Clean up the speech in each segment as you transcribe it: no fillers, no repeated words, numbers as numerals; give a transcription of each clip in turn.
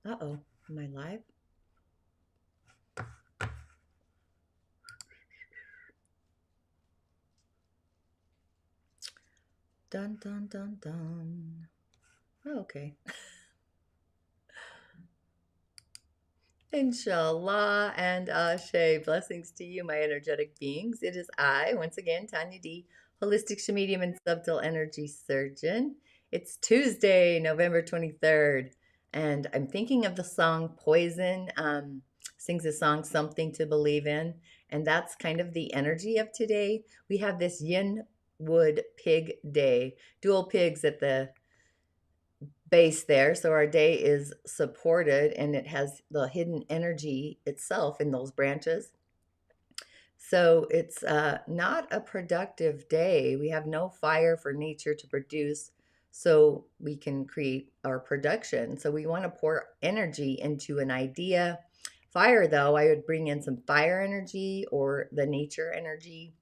Uh-oh, am I live? Dun, dun, dun, dun. Oh, okay. InShalla and Ashe. Blessings to you, my energetic beings. It is I, once again, Tonya D, holistic Sha'medium and subtle energy surgeon. It's Tuesday, November 23rd, and I'm thinking of the song Poison. Sings the song Something to Believe in, and that's kind of the energy of today. We have this Yin Wood Pig Day, dual pigs at the base there. So our day is supported and it has the hidden energy itself in those branches. So it's not a productive day. We have no fire for nature to produce so we can create our production. So we want to pour energy into an idea. Fire, though, I would bring in some fire energy or the nature energy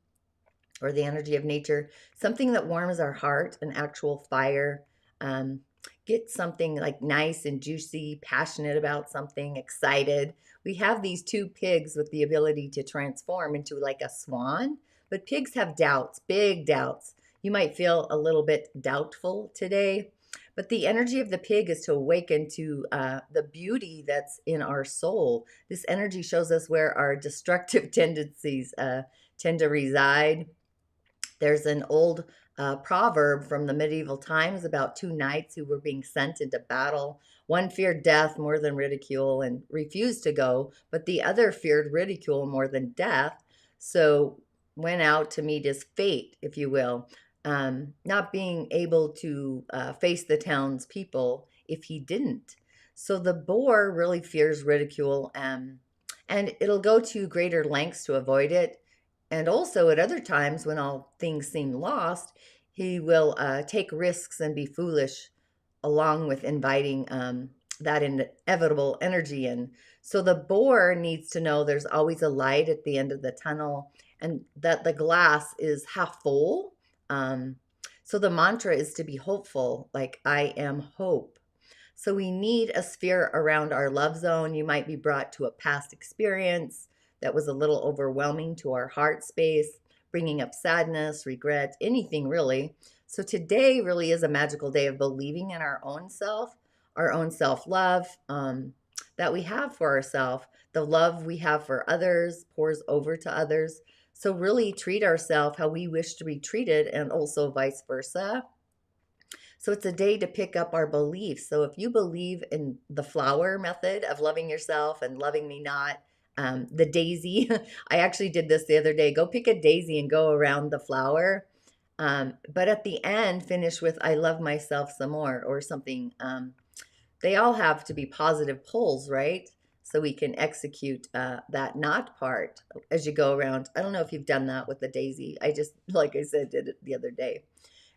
or the energy of nature, something that warms our heart, an actual fire. Um, get something like nice and juicy, passionate about something, excited. We have these two pigs with the ability to transform into like a swan, but pigs have doubts, big doubts. You might feel a little bit doubtful today, but the energy of the pig is to awaken to the beauty that's in our soul. This energy shows us where our destructive tendencies tend to reside. There's an old proverb from the medieval times about two knights who were being sent into battle. One feared death more than ridicule and refused to go, but the other feared ridicule more than death, so went out to meet his fate, if you will, not being able to face the townspeople if he didn't. So the boar really fears ridicule, and it'll go to greater lengths to avoid it. And also at other times when all things seem lost, he will take risks and be foolish along with inviting that inevitable energy in. So the boar needs to know there's always a light at the end of the tunnel and that the glass is half full. So the mantra is to be hopeful, like I am hope. So we need a sphere around our love zone. You might be brought to a past experience that was a little overwhelming to our heart space, bringing up sadness, regret, anything really. So today really is a magical day of believing in our own self-love that we have for ourselves. The love we have for others pours over to others. So really treat ourselves how we wish to be treated and also vice versa. So it's a day to pick up our beliefs. So if you believe in the flower method of loving yourself and loving me not, the daisy, I actually did this the other day. Go pick a daisy and go around the flower. But at the end, finish with I love myself some more or something. They all have to be positive pulls, right? So we can execute that not part as you go around. I don't know if you've done that with the daisy. I just, like I said, did it the other day.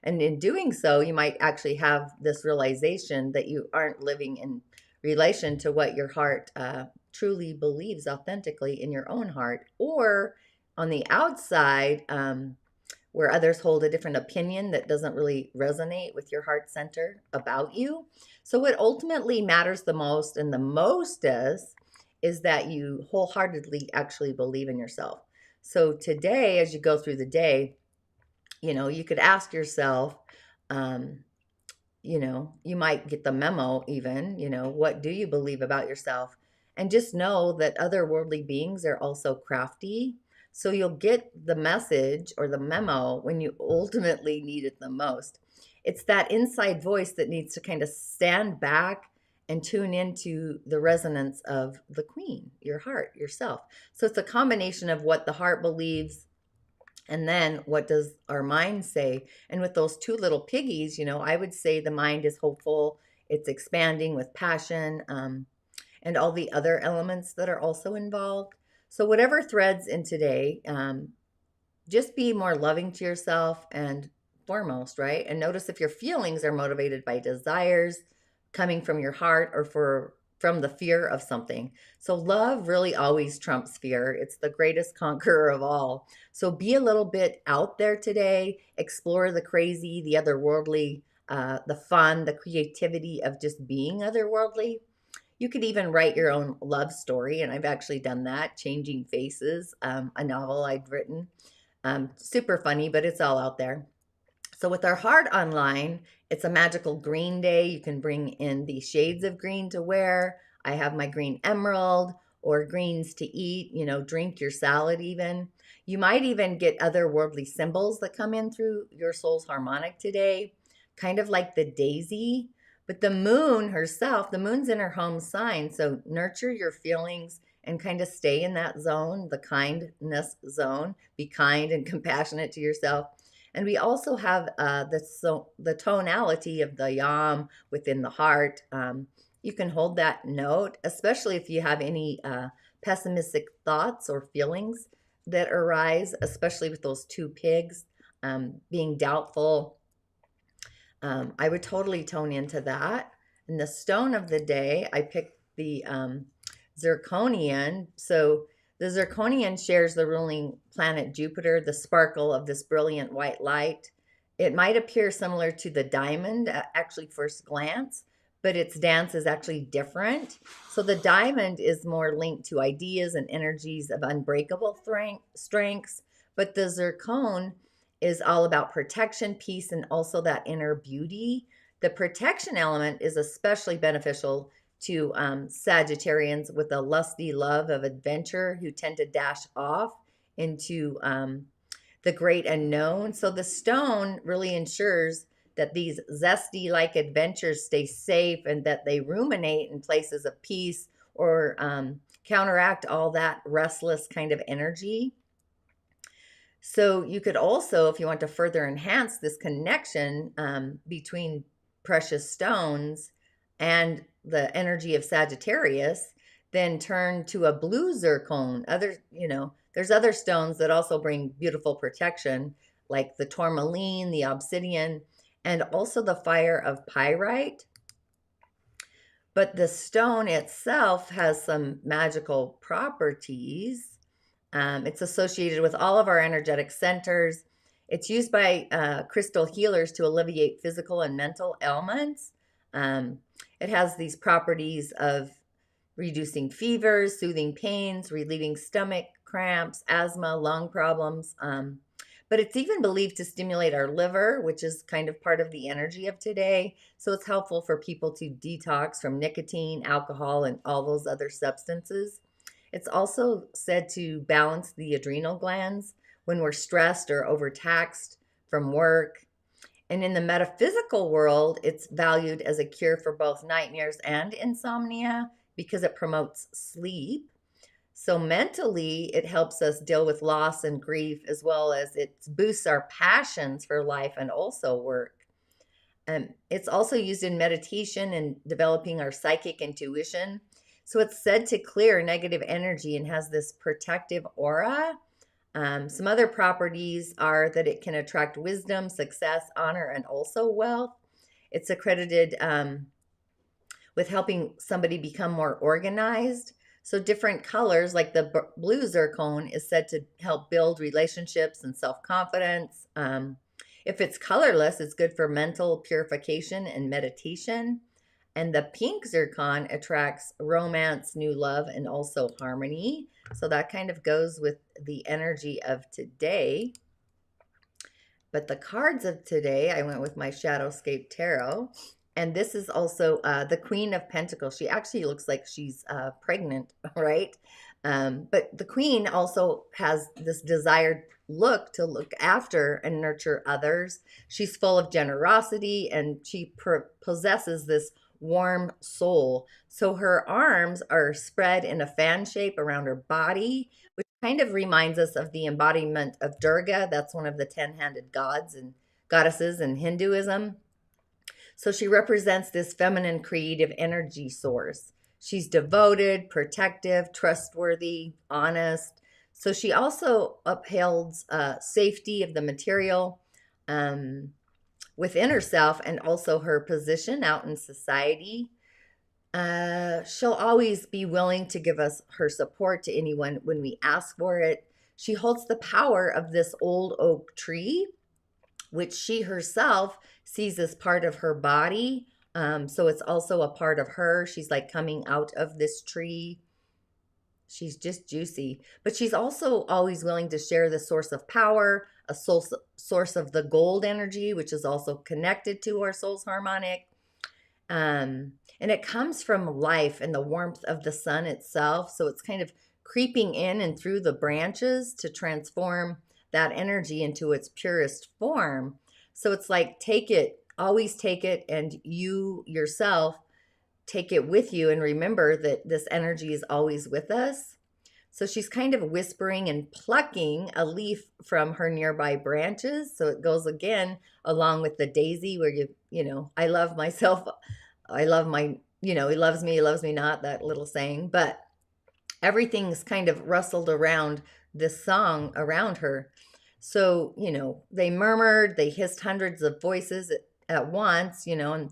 And in doing so, you might actually have this realization that you aren't living in relation to what your heart truly believes authentically in your own heart, or on the outside, where others hold a different opinion that doesn't really resonate with your heart center about you. So, what ultimately matters the most and the mostest is that you wholeheartedly actually believe in yourself. So, today, as you go through the day, you could ask yourself, um, you might get the memo even, what do you believe about yourself? And just know that otherworldly beings are also crafty. So you'll get the message or the memo when you ultimately need it the most. It's that inside voice that needs to kind of stand back and tune into the resonance of the queen, your heart, yourself. So it's a combination of what the heart believes, and then what does our mind say? And with those two little piggies, I would say the mind is hopeful. It's expanding with passion, and all the other elements that are also involved. So whatever threads in today, just be more loving to yourself and foremost, right? And notice if your feelings are motivated by desires coming from your heart or from the fear of something. So love really always trumps fear. It's the greatest conqueror of all. So be a little bit out there today, explore the crazy, the otherworldly, the fun, the creativity of just being otherworldly. You could even write your own love story, and I've actually done that, Changing Faces, a novel I'd written. Super funny, but it's all out there. So with our heart online, it's a magical green day. You can bring in the shades of green to wear. I have my green emerald or greens to eat, drink your salad even. You might even get otherworldly symbols that come in through your soul's harmonic today, kind of like the daisy. But the moon herself, the moon's in her home sign. So nurture your feelings and kind of stay in that zone, the kindness zone. Be kind and compassionate to yourself. And we also have the tonality of the yam within the heart. You can hold that note, especially if you have any pessimistic thoughts or feelings that arise, especially with those two pigs being doubtful. I would totally tone into that. And the stone of the day, I picked the zirconian. So the zirconian shares the ruling planet Jupiter, the sparkle of this brilliant white light. It might appear similar to the diamond at actually first glance, but its dance is actually different. So the diamond is more linked to ideas and energies of unbreakable strengths, but the zircon is all about protection, peace, and also that inner beauty. The protection element is especially beneficial to Sagittarians with a lusty love of adventure who tend to dash off into the great unknown. So the stone really ensures that these zesty like adventures stay safe and that they ruminate in places of peace or counteract all that restless kind of energy. So you could also, if you want to further enhance this connection between precious stones and the energy of Sagittarius, then turn to a blue zircon. There's other stones that also bring beautiful protection, like the tourmaline, the obsidian, and also the fire of pyrite. But the stone itself has some magical properties. It's associated with all of our energetic centers. It's used by crystal healers to alleviate physical and mental ailments. It has these properties of reducing fevers, soothing pains, relieving stomach cramps, asthma, lung problems. But it's even believed to stimulate our liver, which is kind of part of the energy of today. So it's helpful for people to detox from nicotine, alcohol, and all those other substances. It's also said to balance the adrenal glands when we're stressed or overtaxed from work. And in the metaphysical world, it's valued as a cure for both nightmares and insomnia because it promotes sleep. So mentally, it helps us deal with loss and grief, as well as it boosts our passions for life and also work. It's also used in meditation and developing our psychic intuition. So it's said to clear negative energy and has this protective aura. Some other properties are that it can attract wisdom, success, honor, and also wealth. It's accredited with helping somebody become more organized. So different colors, like the blue zircon, is said to help build relationships and self-confidence. If it's colorless, it's good for mental purification and meditation. And the pink zircon attracts romance, new love, and also harmony. So that kind of goes with the energy of today. But the cards of today, I went with my Shadowscape Tarot. And this is also the Queen of Pentacles. She actually looks like she's pregnant, right? But the Queen also has this desired look to look after and nurture others. She's full of generosity and she possesses this warm soul. So her arms are spread in a fan shape around her body, which kind of reminds us of the embodiment of Durga. That's one of the 10-handed gods and goddesses in Hinduism. So she represents this feminine creative energy source. She's devoted, protective, trustworthy, honest. So she also upholds safety of the material within herself and also her position out in society. She'll always be willing to give us her support to anyone when we ask for it. She holds the power of this old oak tree, which she herself sees as part of her body. So it's also a part of her. She's like coming out of this tree. She's just juicy, but she's also always willing to share the source of power, a source of the gold energy, which is also connected to our soul's harmonic. And it comes from life and the warmth of the sun itself. So it's kind of creeping in and through the branches to transform that energy into its purest form. So it's like, take it, always take it, and you yourself take it with you and remember that this energy is always with us. So she's kind of whispering and plucking a leaf from her nearby branches. So it goes again along with the daisy where I love myself. I love my, he loves me not, that little saying. But everything's kind of rustled around this song around her. So, they murmured, they hissed hundreds of voices at once, and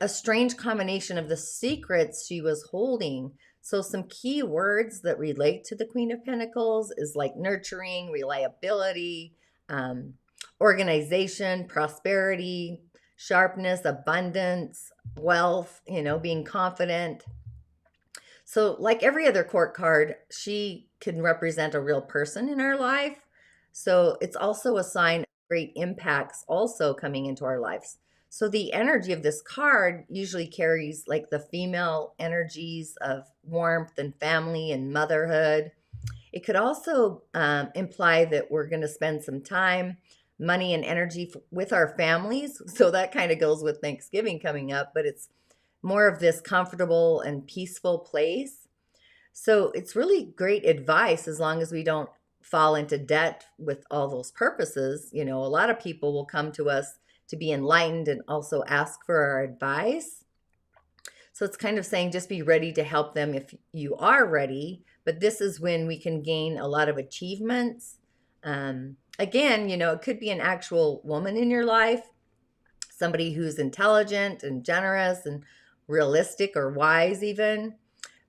a strange combination of the secrets she was holding. So some key words that relate to the Queen of Pentacles is like nurturing, reliability, organization, prosperity, sharpness, abundance, wealth, being confident. So like every other court card, she can represent a real person in our life. So it's also a sign of great impacts also coming into our lives. So the energy of this card usually carries like the female energies of warmth and family and motherhood. It could also imply that we're going to spend some time, money, and energy with our families. So that kind of goes with Thanksgiving coming up, but it's more of this comfortable and peaceful place. So it's really great advice as long as we don't fall into debt with all those purposes. A lot of people will come to us to be enlightened and also ask for our advice. So it's kind of saying just be ready to help them if you are ready. But this is when we can gain a lot of achievements. Again, it could be an actual woman in your life, somebody who's intelligent and generous and realistic or wise even.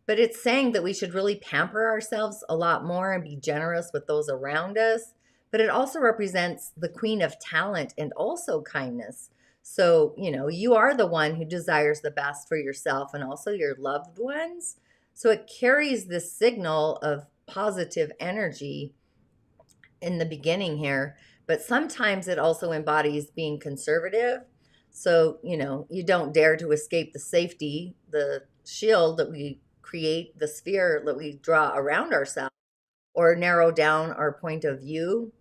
But it's saying that we should really pamper ourselves a lot more and be generous with those around us. But it also represents the queen of talent and also kindness. So, you are the one who desires the best for yourself and also your loved ones. So it carries this signal of positive energy in the beginning here. But sometimes it also embodies being conservative. So, you don't dare to escape the safety, the shield that we create, the sphere that we draw around ourselves, or narrow down our point of view.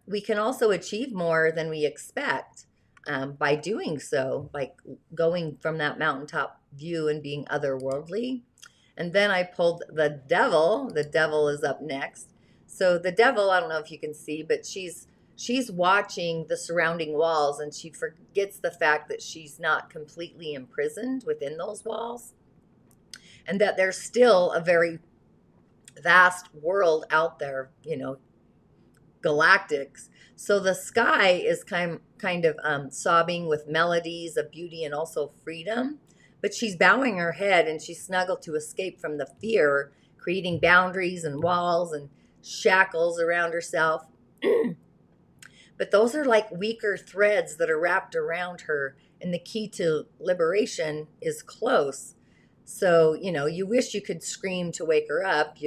We can also achieve more than we expect by doing so, like going from that mountaintop view and being otherworldly. And then I pulled the devil. The devil is up next. So the devil, I don't know if you can see, but she's watching the surrounding walls, and she forgets the fact that she's not completely imprisoned within those walls, and that there's still a very vast world out there, galactics. So the sky is kind of sobbing with melodies of beauty and also freedom, but she's bowing her head and she's snuggled to escape from the fear, creating boundaries and walls and shackles around herself. But those are like weaker threads that are wrapped around her, and the key to liberation is close. So, you wish you could scream to wake her up,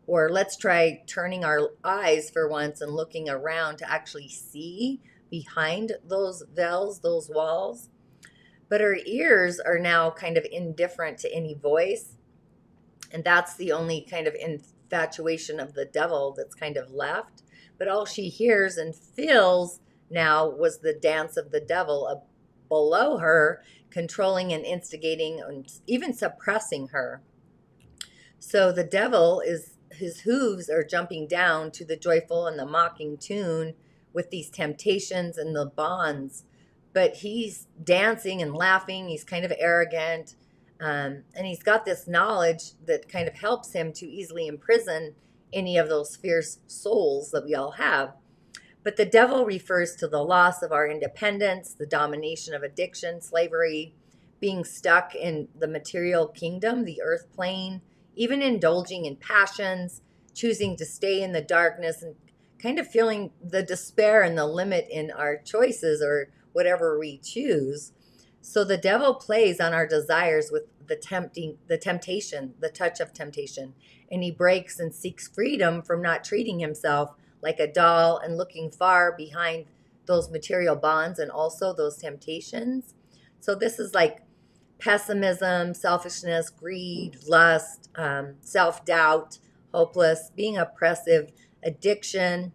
or let's try turning our eyes for once and looking around to actually see behind those veils, those walls. But her ears are now kind of indifferent to any voice. And that's the only kind of infatuation of the devil that's kind of left. But all she hears and feels now was the dance of the devil below her, controlling and instigating and even suppressing her. So the devil his hooves are jumping down to the joyful and the mocking tune with these temptations and the bonds. But he's dancing and laughing. He's kind of arrogant. And he's got this knowledge that kind of helps him to easily imprison any of those fierce souls that we all have. But the devil refers to the loss of our independence, the domination of addiction, slavery, being stuck in the material kingdom, the earth plane, even indulging in passions, choosing to stay in the darkness and kind of feeling the despair and the limit in our choices or whatever we choose. So the devil plays on our desires with the temptation, the touch of temptation, and he breaks and seeks freedom from not treating himself like a doll and looking far behind those material bonds and also those temptations. So this is like pessimism, selfishness, greed, lust, self-doubt, hopeless, being oppressive, addiction,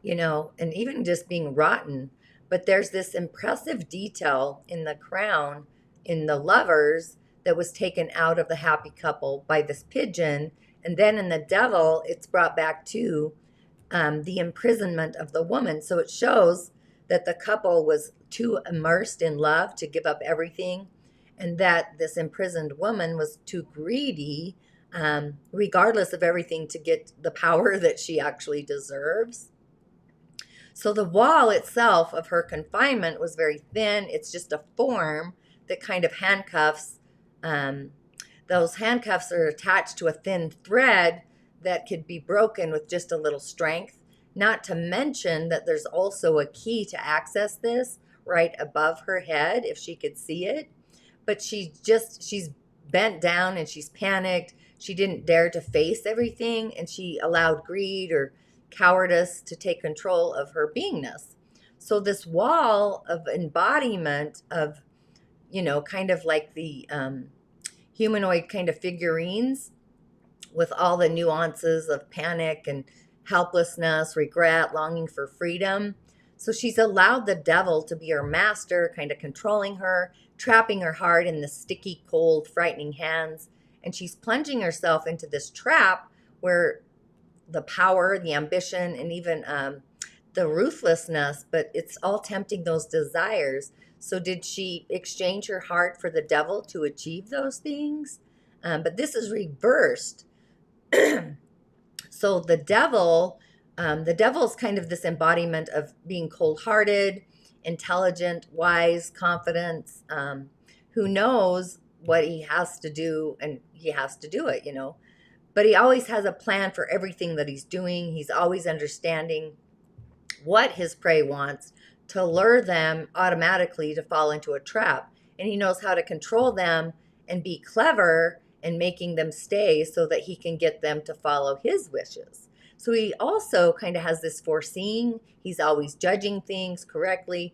and even just being rotten. But there's this impressive detail in the crown, in the lovers, that was taken out of the happy couple by this pigeon. And then in the devil, it's brought back to the imprisonment of the woman. So it shows that the couple was too immersed in love to give up everything, and that this imprisoned woman was too greedy, regardless of everything, to get the power that she actually deserves. So the wall itself of her confinement was very thin. It's just a form that kind of handcuffs. Those handcuffs are attached to a thin thread that could be broken with just a little strength. Not to mention that there's also a key to access this right above her head, if she could see it. But she's bent down and she's panicked. She didn't dare to face everything, and she allowed greed or cowardice to take control of her beingness. So this wall of embodiment of, kind of like the humanoid kind of figurines with all the nuances of panic and helplessness, regret, longing for freedom. So she's allowed the devil to be her master, kind of controlling her, trapping her heart in the sticky, cold, frightening hands. And she's plunging herself into this trap where the power, the ambition, and even the ruthlessness, but it's all tempting those desires. So did she exchange her heart for the devil to achieve those things? But this is reversed. So the devil's kind of this embodiment of being cold-hearted, intelligent, wise, confident, who knows what he has to do, and he has to do it, But he always has a plan for everything that he's doing. He's always understanding what his prey wants to lure them automatically to fall into a trap. And he knows how to control them and be clever in making them stay so that he can get them to follow his wishes. So he also kind of has this foreseeing. He's always judging things correctly.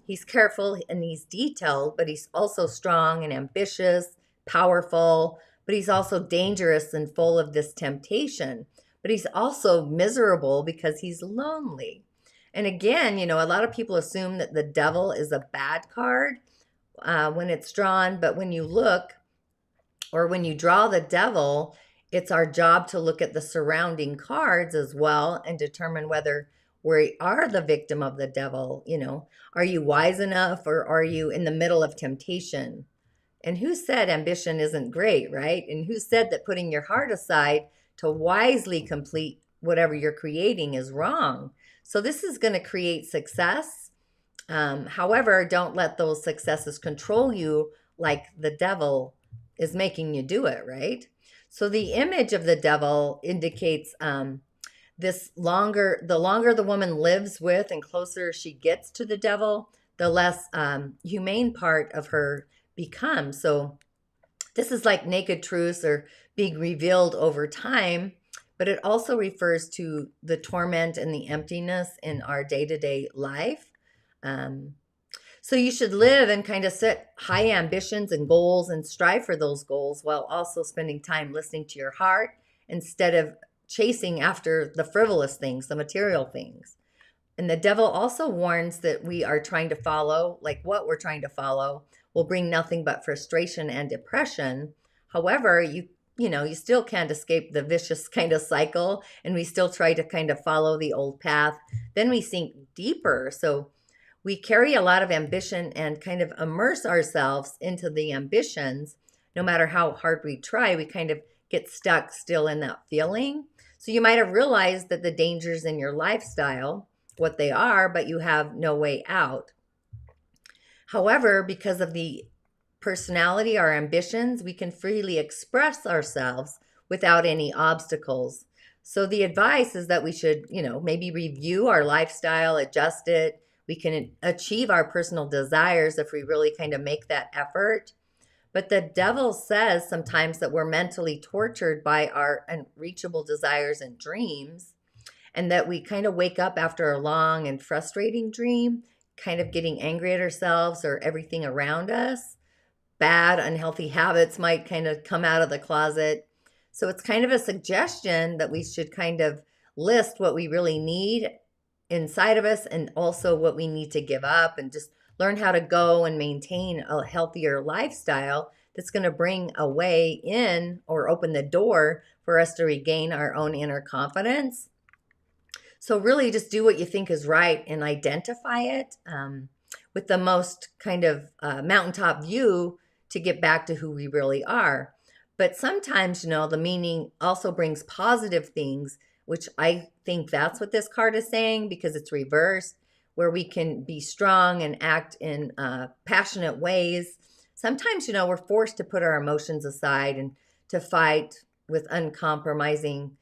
He's careful and he's detailed, but he's also strong and ambitious, powerful, but he's also dangerous and full of this temptation. But he's also miserable because he's lonely. And again, a lot of people assume that the devil is a bad card when it's drawn, but when you look, or when you draw the devil, it's our job to look at the surrounding cards as well and determine whether we are the victim of the devil. Are you wise enough, or are you in the middle of temptation? And who said ambition isn't great, right? And who said that putting your heart aside to wisely complete whatever you're creating is wrong? So this is going to create success. However, don't let those successes control you like the devil is making you do it, right? So the image of the devil indicates the longer the woman lives with and closer she gets to the devil, the less humane part of her becomes. So this is like naked truths are being revealed over time, but it also refers to the torment and the emptiness in our day-to-day life. So you should live and kind of set high ambitions and goals and strive for those goals while also spending time listening to your heart instead of chasing after the frivolous things, the material things. And the devil also warns that we are trying to follow, like what we're trying to follow, will bring nothing but frustration and depression. However, you still can't escape the vicious kind of cycle, and we still try to kind of follow the old path. Then we sink deeper. So we carry a lot of ambition and kind of immerse ourselves into the ambitions. No matter how hard we try, we kind of get stuck still in that feeling. So you might have realized that the dangers in your lifestyle, what they are, but you have no way out. However, because of the personality, our ambitions, we can freely express ourselves without any obstacles. So the advice is that we should, maybe review our lifestyle, adjust it. We can achieve our personal desires if we really kind of make that effort. But the devil says sometimes that we're mentally tortured by our unreachable desires and dreams, and that we kind of wake up after a long and frustrating dream, kind of getting angry at ourselves or everything around us. Bad, unhealthy habits might kind of come out of the closet. So it's kind of a suggestion that we should kind of list what we really need inside of us and also what we need to give up, and just learn how to go and maintain a healthier lifestyle that's going to bring a way in or open the door for us to regain our own inner confidence. So really just do what you think is right and identify it with the most kind of mountaintop view to get back to who we really are. But sometimes, the meaning also brings positive things, which I think that's what this card is saying, because it's reversed, where we can be strong and act in passionate ways. Sometimes, we're forced to put our emotions aside and to fight with uncompromising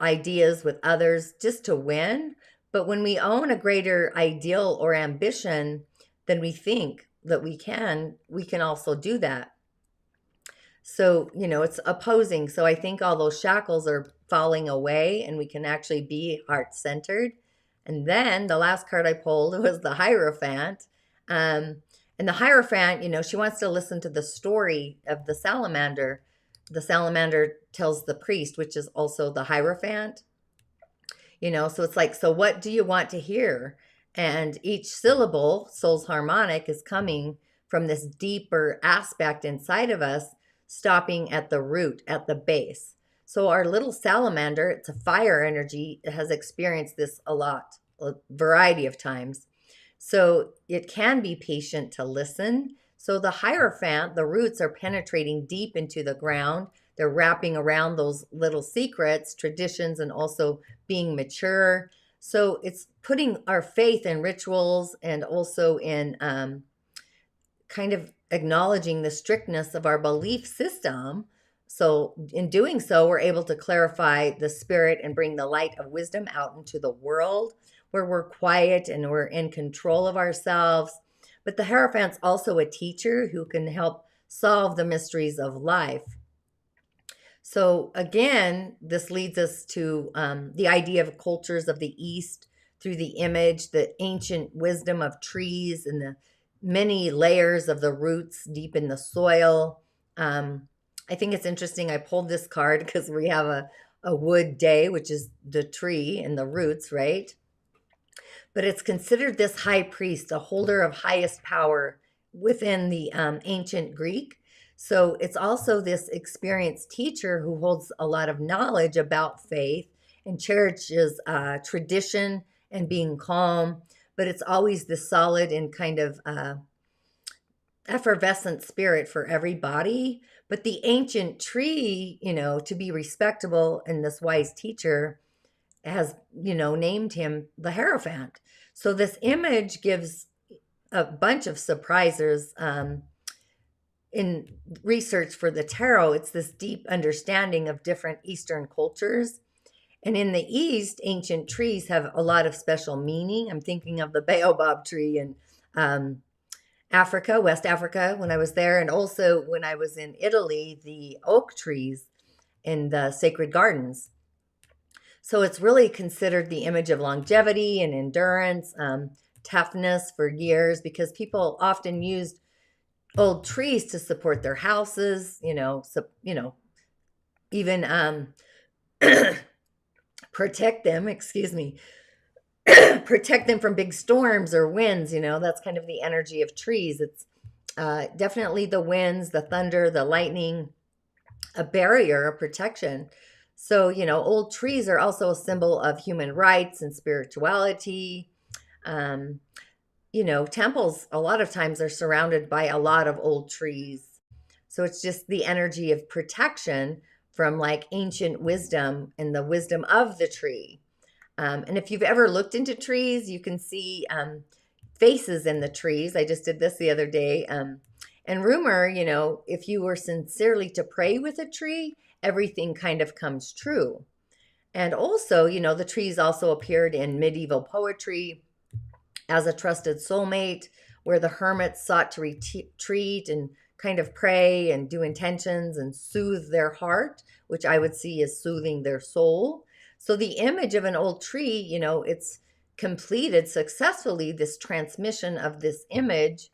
ideas with others just to win. But when we own a greater ideal or ambition than we think that we can also do that. So, it's opposing. So I think all those shackles are falling away and we can actually be heart-centered. And then the last card I pulled was the Hierophant. And the Hierophant, she wants to listen to the story of the salamander. The salamander tells the priest, which is also the Hierophant. So it's like, so what do you want to hear? And each syllable, soul's harmonic, is coming from this deeper aspect inside of us, stopping at the root, at the base. So our little salamander, it's a fire energy, it has experienced this a variety of times. So it can be patient to listen. So the Hierophant, the roots are penetrating deep into the ground. They're wrapping around those little secrets, traditions, and also being mature. So it's putting our faith in rituals and also in kind of acknowledging the strictness of our belief system. So in doing so, we're able to clarify the spirit and bring the light of wisdom out into the world, where we're quiet and we're in control of ourselves. But the Hierophant's also a teacher who can help solve the mysteries of life. So again, this leads us to the idea of cultures of the East through the image, the ancient wisdom of trees and the many layers of the roots deep in the soil. I think it's interesting. I pulled this card because we have a wood day, which is the tree and the roots, right? But it's considered this high priest, a holder of highest power within the ancient Greek. So it's also this experienced teacher who holds a lot of knowledge about faith and cherishes tradition and being calm. But it's always this solid and kind of effervescent spirit for everybody. But the ancient tree, to be respectable, and this wise teacher has, named him the Hierophant. So this image gives a bunch of surprises. In research for the tarot, it's this deep understanding of different Eastern cultures. And in the East, ancient trees have a lot of special meaning. I'm thinking of the baobab tree in Africa, West Africa, when I was there. And also when I was in Italy, the oak trees in the sacred gardens. So it's really considered the image of longevity and endurance, toughness for years, because people often used old trees to support their houses, even protect them, protect them from big storms or winds. That's kind of the energy of trees. It's definitely the winds, the thunder, the lightning, a barrier, a protection. So, old trees are also a symbol of human rights and spirituality. Temples a lot of times are surrounded by a lot of old trees. So it's just the energy of protection from like ancient wisdom and the wisdom of the tree. And if you've ever looked into trees, you can see faces in the trees. I just did this the other day. And rumor, if you were sincerely to pray with a tree, everything kind of comes true. And also, the trees also appeared in medieval poetry as a trusted soulmate, where the hermits sought to retreat and kind of pray and do intentions and soothe their heart, which I would see as soothing their soul. So the image of an old tree, it's completed successfully this transmission of this image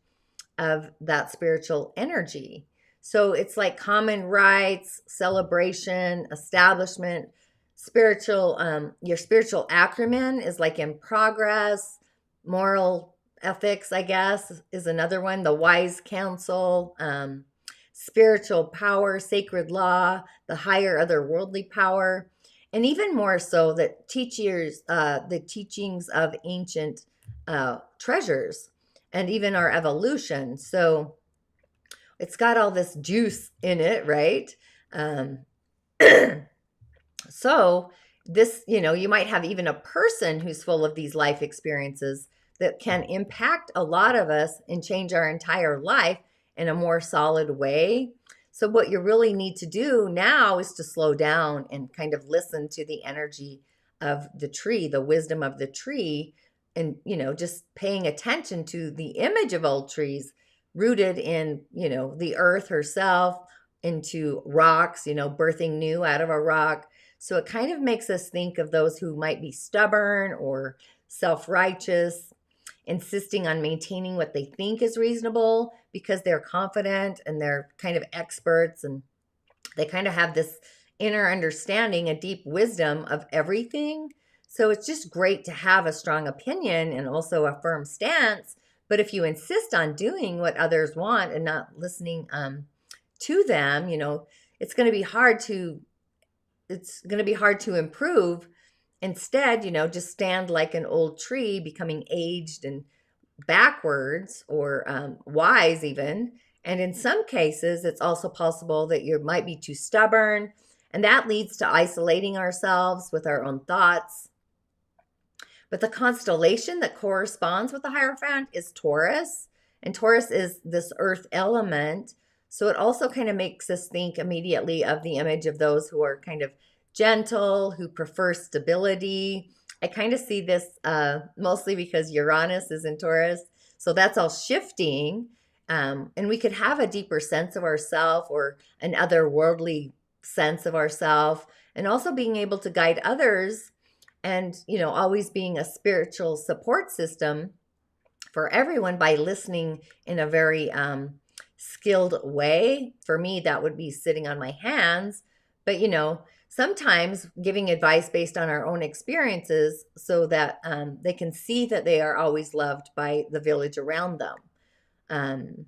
of that spiritual energy. So it's like common rites, celebration, establishment, your spiritual acronym is like in progress, moral ethics, I guess, is another one, the wise counsel, spiritual power, sacred law, the higher otherworldly power, and even more so that the teachings of ancient treasures and even our evolution. So it's got all this juice in it, right? Um, so this, you might have even a person who's full of these life experiences that can impact a lot of us and change our entire life in a more solid way. So what you really need to do now is to slow down and kind of listen to the energy of the tree, the wisdom of the tree, and just paying attention to the image of old trees rooted in the earth herself, into rocks, birthing new out of a rock. So it kind of makes us think of those who might be stubborn or self-righteous, insisting on maintaining what they think is reasonable because they're confident and they're kind of experts, and they kind of have this inner understanding, a deep wisdom of everything. So it's just great to have a strong opinion and also a firm stance. But if you insist on doing what others want and not listening to them, it's going to be hard to improve. Instead, just stand like an old tree, becoming aged and backwards, or wise even. And in some cases, it's also possible that you might be too stubborn, and that leads to isolating ourselves with our own thoughts. But the constellation that corresponds with the Hierophant is Taurus, and Taurus is this earth element. So it also kind of makes us think immediately of the image of those who are kind of gentle, who prefer stability. I kind of see this mostly because Uranus is in Taurus. So that's all shifting. And we could have a deeper sense of ourself, or an otherworldly sense of ourself, and also being able to guide others, and always being a spiritual support system for everyone by listening in a very skilled way. For me, that would be sitting on my hands, but sometimes giving advice based on our own experiences so that they can see that they are always loved by the village around them.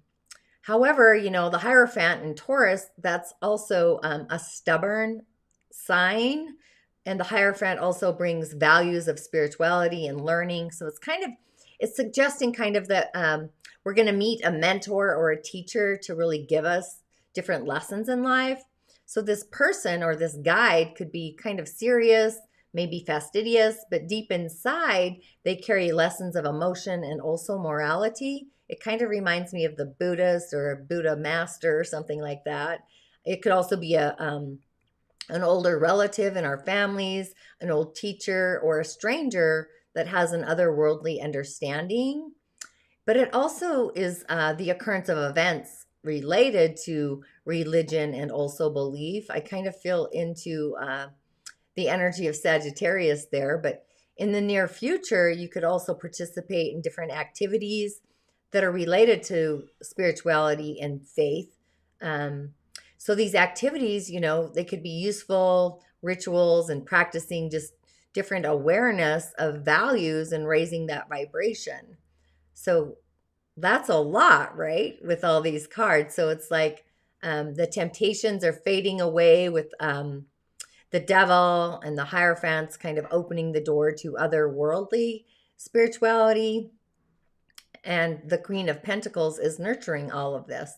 However, the Hierophant in Taurus, that's also a stubborn sign. And the Hierophant also brings values of spirituality and learning. So it's suggesting kind of that we're going to meet a mentor or a teacher to really give us different lessons in life. So this person or this guide could be kind of serious, maybe fastidious, but deep inside, they carry lessons of emotion and also morality. It kind of reminds me of the Buddhist or a Buddha master or something like that. It could also be an older relative in our families, an old teacher, or a stranger that has an otherworldly understanding. But it also is the occurrence of events related to religion and also belief. I kind of feel into the energy of Sagittarius there, but in the near future, you could also participate in different activities that are related to spirituality and faith. So these activities, they could be useful rituals and practicing just different awareness of values and raising that vibration. So that's a lot, right? With all these cards. So it's like the temptations are fading away with the devil and the Hierophants kind of opening the door to otherworldly spirituality. And the Queen of Pentacles is nurturing all of this.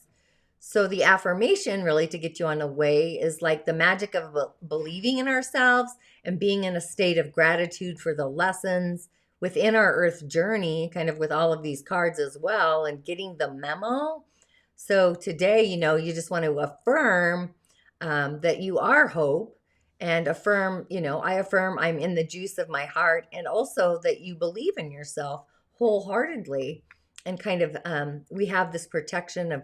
So the affirmation really to get you on the way is like the magic of believing in ourselves and being in a state of gratitude for the lessons within our earth journey, kind of with all of these cards as well, and getting the memo. So today, you just want to affirm that you are hope, and affirm, I affirm I'm in the juice of my heart, and also that you believe in yourself wholeheartedly. And kind of, we have this protection of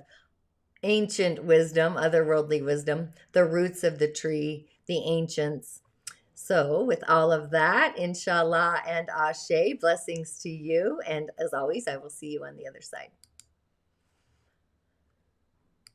ancient wisdom, otherworldly wisdom, the roots of the tree, the ancients. So, with all of that, InShalla and Ashe, blessings to you. And as always, I will see you on the other side.